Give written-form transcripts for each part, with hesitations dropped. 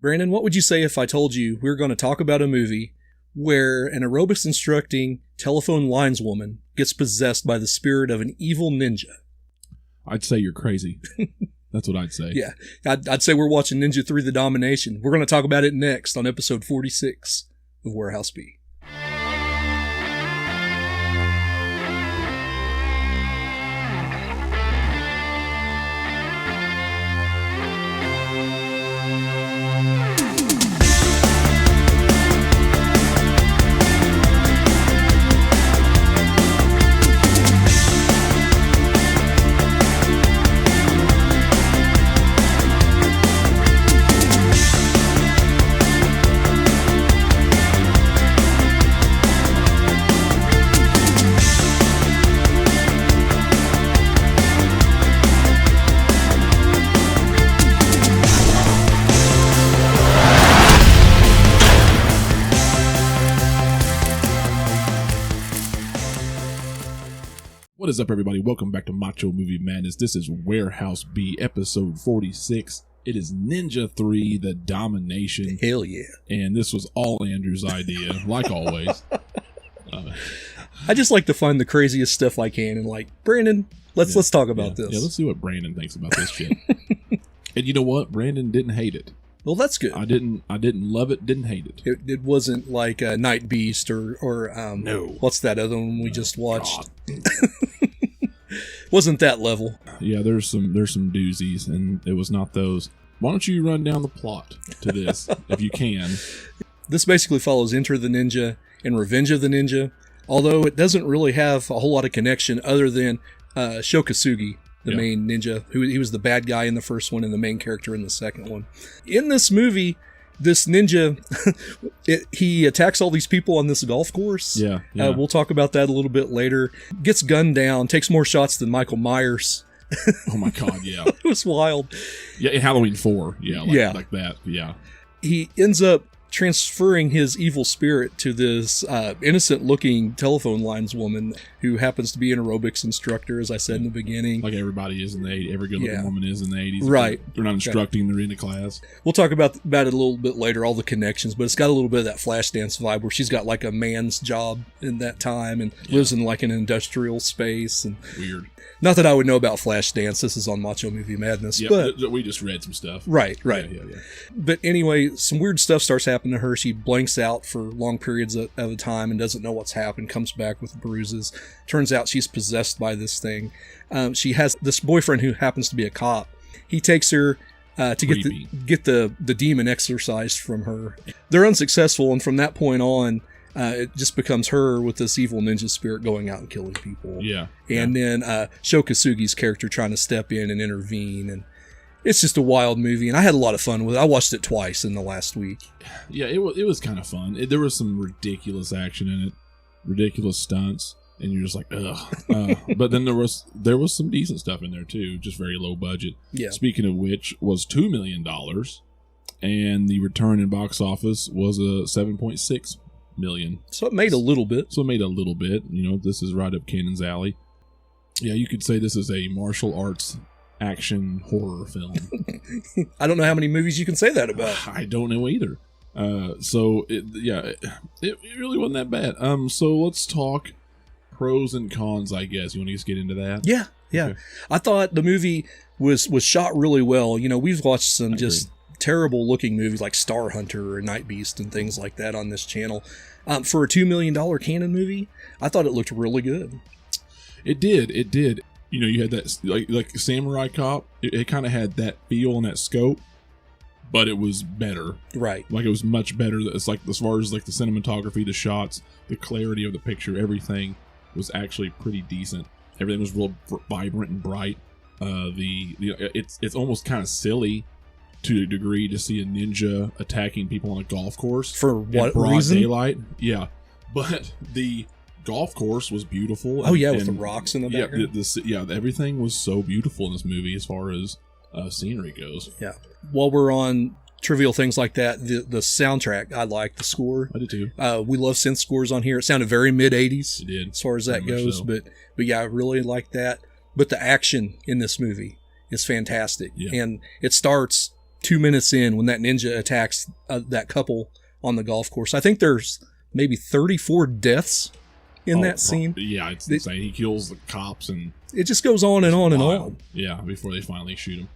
Brandon, what would you say if I told you we were going to talk about a movie where an aerobics instructing telephone lineswoman gets possessed by the spirit of an evil ninja? I'd say you're crazy. That's what I'd say. Yeah, I'd say we're watching Ninja 3: The Domination. We're going to talk about it next on episode 46 of Warehouse B. What is up, everybody? Welcome back to Macho Movie Madness. This is Warehouse B, episode 46. It is Ninja 3: The Domination. Hell yeah. And this was all Andrew's idea, like always. I just like to find the craziest stuff I can and like, Brandon, let's talk about this. Yeah, let's see what Brandon thinks about this shit. And you know what? Brandon didn't hate it. Well, that's good. I didn't love it, didn't hate it. It wasn't like Night Beast or no. What's that other one we just watched? Wasn't that level. Yeah, there's some doozies, and it was not those. Why don't you run down the plot to this, if you can? This basically follows Enter the Ninja and Revenge of the Ninja, although it doesn't really have a whole lot of connection other than Shokasugi, the main ninja, he was the bad guy in the first one and the main character in the second one. In this movie, this ninja, he attacks all these people on this golf course. Yeah. We'll talk about that a little bit later. Gets gunned down, takes more shots than Michael Myers. Oh my God, yeah. It was wild. Yeah, in Halloween 4. Yeah, like that, yeah. He ends up transferring his evil spirit to this innocent-looking telephone lineswoman who happens to be an aerobics instructor, as I said in the beginning. Like everybody is in the 80s. Every good-looking woman is in the 80s. Right. They're not instructing, they're in the class. We'll talk about it a little bit later, all the connections, but it's got a little bit of that Flashdance vibe where she's got like a man's job in that time and lives in like an industrial space. And weird. Not that I would know about Flashdance. This is on Macho Movie Madness. Yeah, but we just read some stuff. Right. Yeah. But anyway, some weird stuff starts happening to her. She blanks out for long periods of a time and doesn't know what's happened, comes back with bruises. Turns out she's possessed by this thing. She has this boyfriend who happens to be a cop. He takes her to get the demon exorcised from her. They're unsuccessful, and from that point on, it just becomes her with this evil ninja spirit going out and killing people. Yeah. And then Shokasugi's character trying to step in and intervene. And it's just a wild movie. And I had a lot of fun with it. I watched it twice in the last week. Yeah, it was kind of fun. There was some ridiculous action in it. Ridiculous stunts. And you're just like, ugh. But then there was some decent stuff in there, too. Just very low budget. Yeah. Speaking of which, was $2 million. And the return in box office was a $7.6 million. So it made a little bit. You know, this is right up Cannon's alley. Yeah, you could say this is a martial arts action horror film. I don't know how many movies you can say that about. I don't know either. It really wasn't that bad. So let's talk pros and cons, I guess. You want to just get into that? Yeah. Okay. I thought the movie was shot really well. You know, we've watched some just terrible looking movies like Star Hunter or Night Beast and things like that on this channel. For a $2 million Cannon movie, I thought it looked really good. It did. You know, you had that like Samurai Cop. It kind of had that feel and that scope, but it was better. Right. Like it was much better. It's like as far as like the cinematography, the shots, the clarity of the picture, everything was actually pretty decent. Everything was real vibrant and bright. It's almost kind of silly to a degree to see a ninja attacking people on a golf course for what broad reason? Daylight. Yeah, but the golf course was beautiful. With the rocks in the background. Everything was so beautiful in this movie as far as scenery goes. Yeah. While we're on trivial things like that, the soundtrack, I like the score. I did too. We love synth scores on here. It sounded very mid-80s. It did. As far as that Very goes, so. but yeah, I really like that. But the action in this movie is fantastic. Yeah. And it starts 2 minutes in when that ninja attacks that couple on the golf course. I think there's maybe 34 deaths in that scene. Yeah, it's insane. He kills the cops, and it just goes on and on and on. Yeah, before they finally shoot him.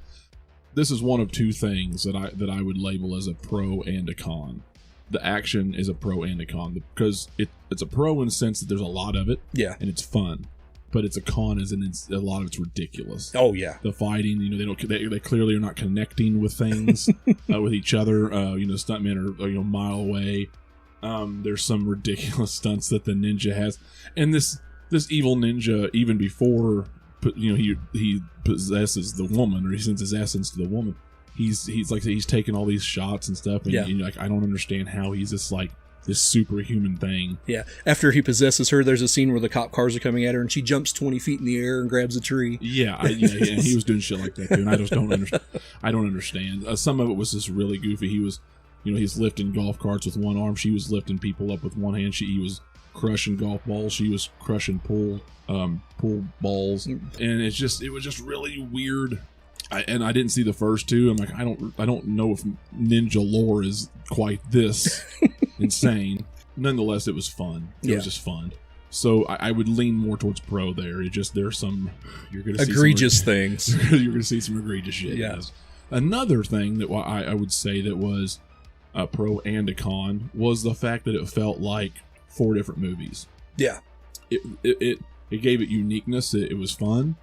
This is one of two things that I would label as a pro and a con. The action is a pro and a con, because it's a pro in the sense that there's a lot of it, and it's fun. But it's a con as in a lot of it's ridiculous. Oh yeah, the fighting, they clearly are not connecting with things with each other. Stuntmen are a mile away. There's some ridiculous stunts that the ninja has, and this evil ninja, even before he possesses the woman, or he sends his essence to the woman, he's taking all these shots and stuff, and I don't understand how he's just like this superhuman thing. Yeah. After he possesses her, there's a scene where the cop cars are coming at her, and she jumps 20 feet in the air and grabs a tree. Yeah, and he was doing shit like that too, and I just don't understand. I don't understand. Some of it was just really goofy. He was, he's lifting golf carts with one arm. She was lifting people up with one hand. He was crushing golf balls. She was crushing pool balls, and it was just really weird. I didn't see the first two. I'm like, I don't know if ninja lore is quite this insane. Nonetheless, it was fun. It was just fun. So I would lean more towards pro there. There's some you're going to see egregious things. You're going to see some egregious shit. Yeah. Yes. Another thing that I would say that was a pro and a con was the fact that it felt like 4 different movies. Yeah. It gave it uniqueness. It was fun.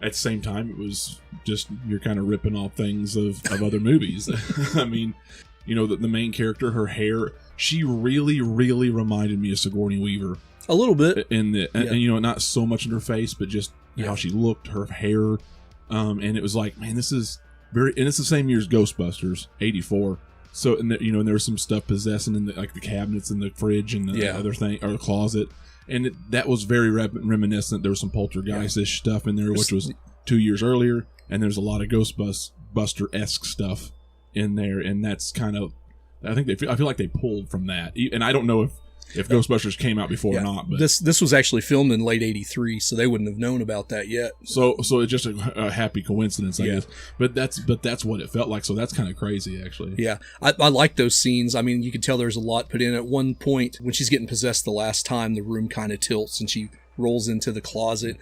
At the same time, it was just, you're kind of ripping off things of other movies. I mean, the main character, her hair, she really, really reminded me of Sigourney Weaver. A little bit. And not so much in her face, but just how she looked, her hair. And it was like, man, this is and it's the same year as Ghostbusters, 84. So, and there was some stuff possessing in the cabinets in the fridge and the other thing, or the closet. And that was very reminiscent. There was some poltergeist-ish stuff in there, which was 2 years earlier. And there's a lot of Ghostbuster-esque stuff in there. And that's kind of, I feel like they pulled from that. And I don't know if Ghostbusters came out before or not. But this was actually filmed in late 83, so they wouldn't have known about that yet. So it's just a happy coincidence, I guess. But that's what it felt like, so that's kind of crazy, actually. Yeah, I like those scenes. I mean, you could tell there's a lot put in. At one point, when she's getting possessed the last time, the room kind of tilts, and she rolls into the closet.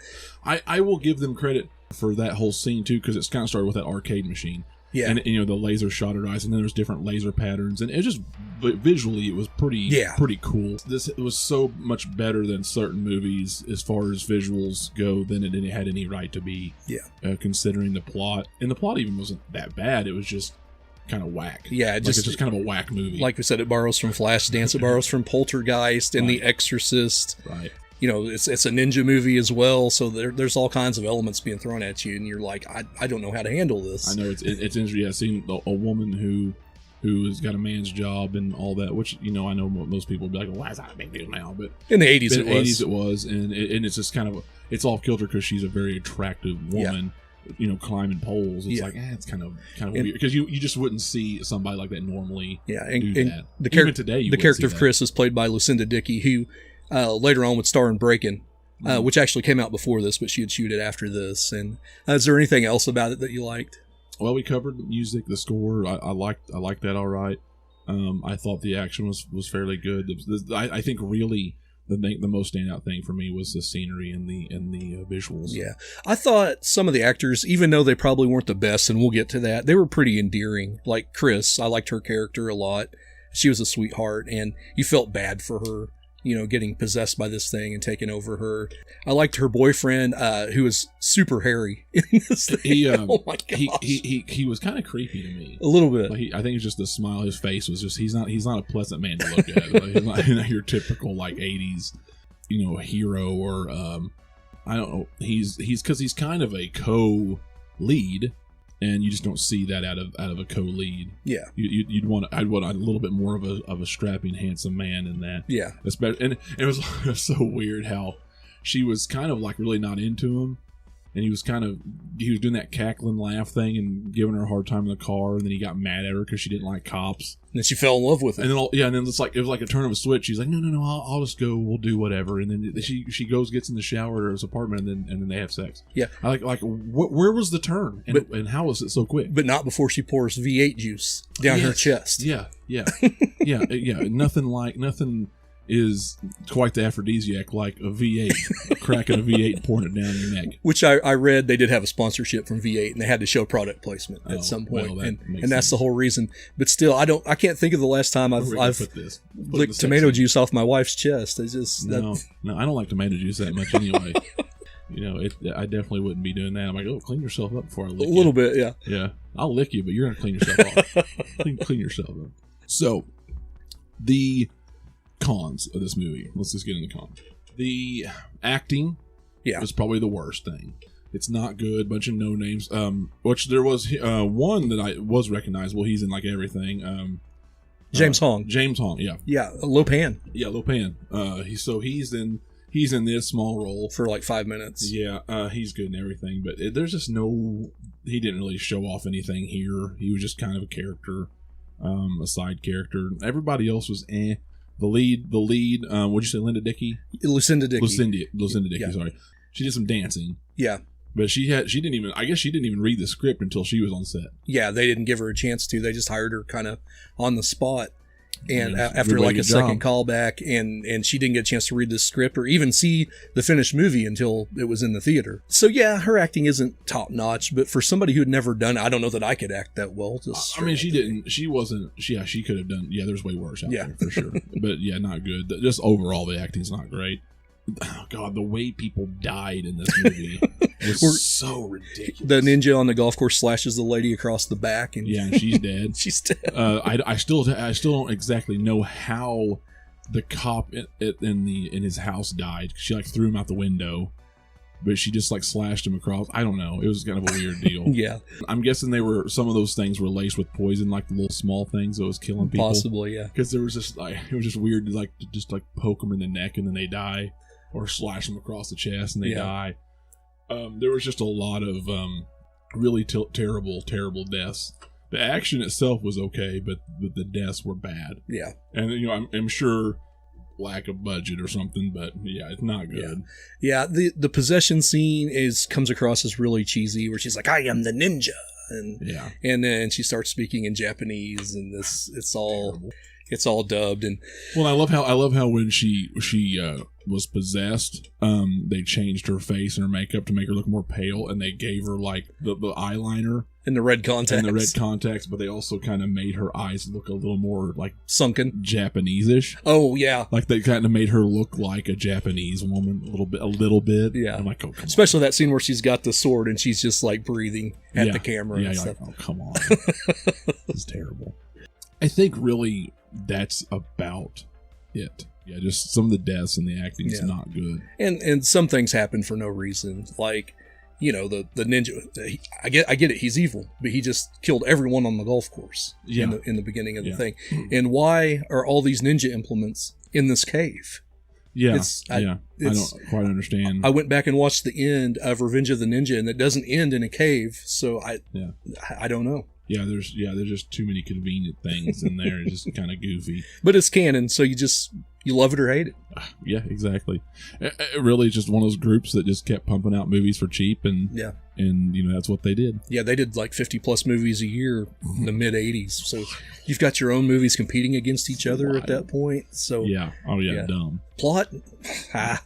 I will give them credit for that whole scene, too, because it's kind of started with that arcade machine. Yeah, and the laser shot her eyes, and then there's different laser patterns, and it just visually it was pretty cool. This was so much better than certain movies as far as visuals go than it had any right to be. Yeah, considering the plot, and the plot even wasn't that bad. It was just kind of whack. Yeah, it's just kind of a whack movie. Like we said, it borrows from Flashdance, it borrows from Poltergeist and The Exorcist. Right. It's a ninja movie as well, so there's all kinds of elements being thrown at you, and you're like, I don't know how to handle this. I know it's interesting. I've seen a woman who has got a man's job and all that, which I know most people will be like, well, why is that a big deal now? But in the 80s, it was, and it's just kind of it's off kilter because she's a very attractive woman. Yeah. Climbing poles. It's like, it's kind of weird because you just wouldn't see somebody like that normally. Yeah, and that. Even today, the character of Chris is played by Lucinda Dickey, who later on would star in Breakin', which actually came out before this, but she had shoot it after this. And is there anything else about it that you liked? Well, we covered the music, the score. I liked that all right. I thought the action was fairly good. I think really the most standout thing for me was the scenery and the visuals. Yeah, I thought some of the actors, even though they probably weren't the best, and we'll get to that, they were pretty endearing. Like Chris, I liked her character a lot. She was a sweetheart, and you felt bad for her. Getting possessed by this thing and taking over her. I liked her boyfriend, who was super hairy in this thing. Oh my gosh. He was kind of creepy to me. A little bit. I think it's just the smile. His face was just, he's not a pleasant man to look at. He's not your typical 80s, hero, or I don't know. He's because he's kind of a co-lead. And you just don't see that out of a co-lead. Yeah, I'd want a little bit more of a strapping, handsome man in that. Yeah, that's better. And it was so weird how she was kind of like really not into him, And he was doing that cackling laugh thing and giving her a hard time in the car. And then he got mad at her because she didn't like cops. And then she fell in love with him. And then, and then it was like a turn of a switch. She's like, no, I'll just go. We'll do whatever. And then she gets in the shower at his apartment, and then they have sex. Yeah. Where was the turn? And how was it so quick? But not before she pours V8 juice down her chest. Yeah. Nothing is quite the aphrodisiac like a V8, cracking a V8 and pouring it down your neck. Which I read they did have a sponsorship from V8 and they had to show product placement at some point. Well, and that's sense. The whole reason. But still, I can't think of the last time I've licked tomato juice off my wife's chest. It's just no, I don't like tomato juice that much anyway. I definitely wouldn't be doing that. I'm like, clean yourself up before I lick you. A little bit, yeah. Yeah, I'll lick you, but you're gonna clean yourself off. clean yourself up. So, the cons of this movie. Let's just get into cons. The acting was probably the worst thing. It's not good. Bunch of no names. Which there was one that I was recognizable. He's in like everything. James Hong. James Hong. Yeah. Yeah. Lopan. Yeah, Lopan. He's in this small role for like 5 minutes. Yeah. He's good in everything, but there's just he didn't really show off anything here. He was just kind of a character, a side character. Everybody else was eh. The lead, what'd you say, Linda Dickey? Lucinda Dickey. Lucinda Dickey, sorry. She did some dancing. Yeah. But she didn't even read the script until she was on set. Yeah, they didn't give her a chance to. They just hired her kind of on the spot. And after like a second callback, and she didn't get a chance to read the script or even see the finished movie until it was in the theater. So yeah, her acting isn't top notch, but for somebody who had never done it, I don't know that I could act that well. She could have done. Yeah, there's way worse out there for sure. But yeah, not good. Just overall, the acting's not great. Oh God, the way people died in this movie was so ridiculous. The ninja on the golf course slashes the lady across the back, and she's dead. She's dead. I still don't exactly know how the cop in his house died. She like threw him out the window, but she just like slashed him across. I don't know. It was kind of a weird deal. Yeah, I'm guessing some of those things were laced with poison, like the little small things that was killing people. Possibly, yeah. Because there was just it was just weird to just poke them in the neck and then they die. Or slash them across the chest and they die. There was just a lot of really terrible deaths. The action itself was okay, but the deaths were bad. Yeah, and I'm sure lack of budget or something, but yeah, it's not good. Yeah, the possession scene comes across as really cheesy, where she's like, "I am the ninja," and then she starts speaking in Japanese, and it's all dubbed. And well, I love how when she was possessed, they changed her face and her makeup to make her look more pale, and they gave her like the eyeliner and the red contacts. But they also kind of made her eyes look a little more like sunken, Japanese-ish. Oh yeah, like they kind of made her look like a Japanese woman a little bit. Yeah, I'm like, oh, come especially on. That scene where she's got the sword and she's just like breathing at the camera. Yeah, and stuff. Like, oh come on, this is terrible. I think really that's about it. Yeah, just some of the deaths and the acting is not good. And some things happen for no reason. Like, the ninja, I get it, he's evil, but he just killed everyone on the golf course in the beginning of the thing. And why are all these ninja implements in this cave? Yeah, I don't quite understand. I went back and watched the end of Revenge of the Ninja, and it doesn't end in a cave, so I don't know. Yeah, there's just too many convenient things in there. It's just kind of goofy. But it's canon, so you love it or hate it. Yeah, exactly. It really is just one of those groups that just kept pumping out movies for cheap, and that's what they did. Yeah, they did like 50 plus movies a year in the mid 80s. So you've got your own movies competing against each other at that point. So dumb plot.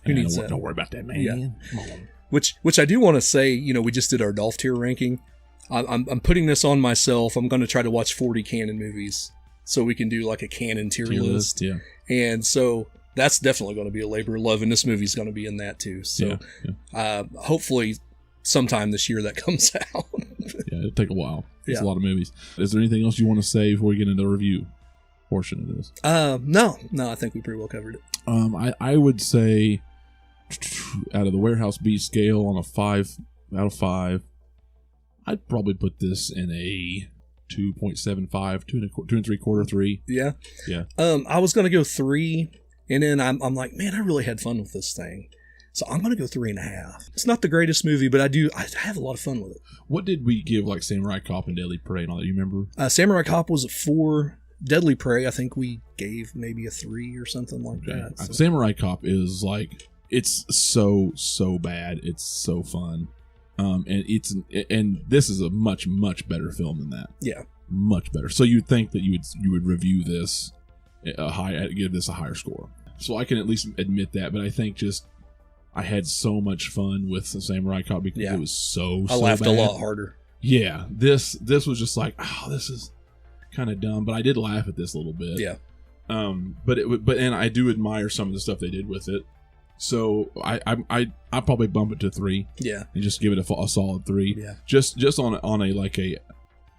Who needs that? Don't worry about that, man. Yeah. Come on. Which I do want to say. We just did our Dolph tier ranking. I'm putting this on myself. I'm going to try to watch 40 canon movies so we can do like a canon tier list. Yeah. And so that's definitely going to be a labor of love, and this movie's going to be in that too. So hopefully sometime this year that comes out. Yeah, it'll take a while. It's a lot of movies. Is there anything else you want to say before we get into the review portion of this? No, I think we pretty well covered it. I would say out of the Warehouse B scale on a 5 out of 5, I'd probably put this in a 2.75, 2 3/4, 3. Yeah. Yeah. I was going to go 3, and then I'm like, man, I really had fun with this thing. So I'm going to go 3.5. It's not the greatest movie, but I have a lot of fun with it. What did we give like Samurai Cop and Deadly Prey and all that? You remember? Samurai Cop was a 4. Deadly Prey, I think we gave maybe a 3 or something like that. So. Samurai Cop is like, it's so bad. It's so fun. And this is a much better film than that. Yeah. Much better. So you'd think that you would review this give this a higher score. So I can at least admit that, but I think just I had so much fun with the Samurai Cop because it was so I laughed bad. a lot harder. Yeah. This was just like, oh, this is kind of dumb, but I did laugh at this a little bit. Yeah. But I do admire some of the stuff they did with it. So I probably bump it to 3. Yeah. And just give it a solid 3. Yeah. Just on a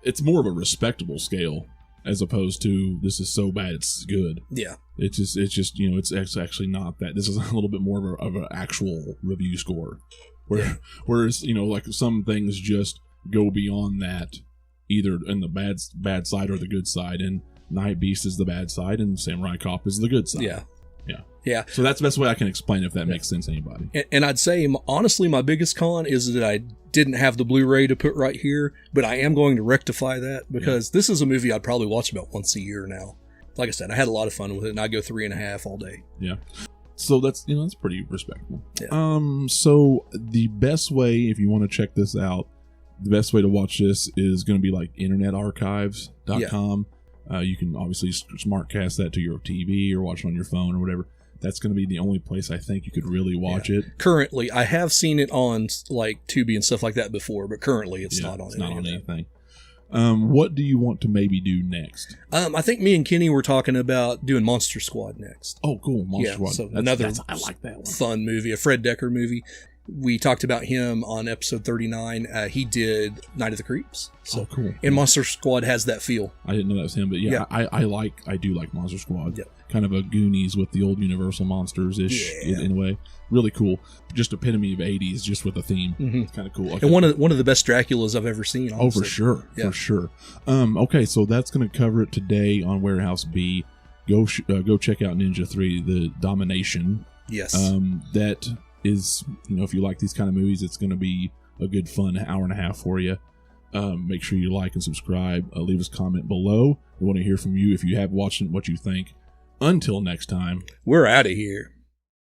it's more of a respectable scale as opposed to this is so bad it's good. Yeah. It's just it's actually not that. This is a little bit more of an actual review score. Whereas like some things just go beyond that, either in the bad side or the good side, and Night Beast is the bad side and Samurai Cop is the good side. Yeah. Yeah. So that's the best way I can explain if that makes sense to anybody. And I'd say, honestly, my biggest con is that I didn't have the Blu-ray to put right here, but I am going to rectify that because this is a movie I'd probably watch about once a year now. Like I said, I had a lot of fun with it, and I go 3.5 all day. Yeah. So that's that's pretty respectable. Yeah. So the best way, if you want to check this out, the best way to watch this is going to be like internetarchives.com. You can obviously smartcast that to your TV or watch it on your phone or whatever. That's going to be the only place I think you could really watch it. Currently, I have seen it on like Tubi and stuff like that before, but currently it's not on. It's not on anything. What do you want to maybe do next? I think me and Kenny were talking about doing Monster Squad next. Oh, cool, Monster Squad. So I like that one. Fun movie, a Fred Decker movie. We talked about him on episode 39. He did Night of the Creeps. So, cool. And Monster Squad has that feel. I didn't know that was him, but I do like Monster Squad. Yep. Kind of a Goonies with the old Universal Monsters-ish in a way. Really cool. Just epitome of 80s, just with a theme. Mm-hmm. Kind of cool. And one of the best Draculas I've ever seen. Honestly. Oh, for sure. Yeah. For sure. Okay, so that's going to cover it today on Warehouse B. Go check out Ninja 3, the Domination. Yes. That is, if you like these kind of movies, it's going to be a good fun hour and a half for you. Make sure you like and subscribe. Leave us a comment below. We want to hear from you if you have watched it, what you think. Until next time, we're out of here.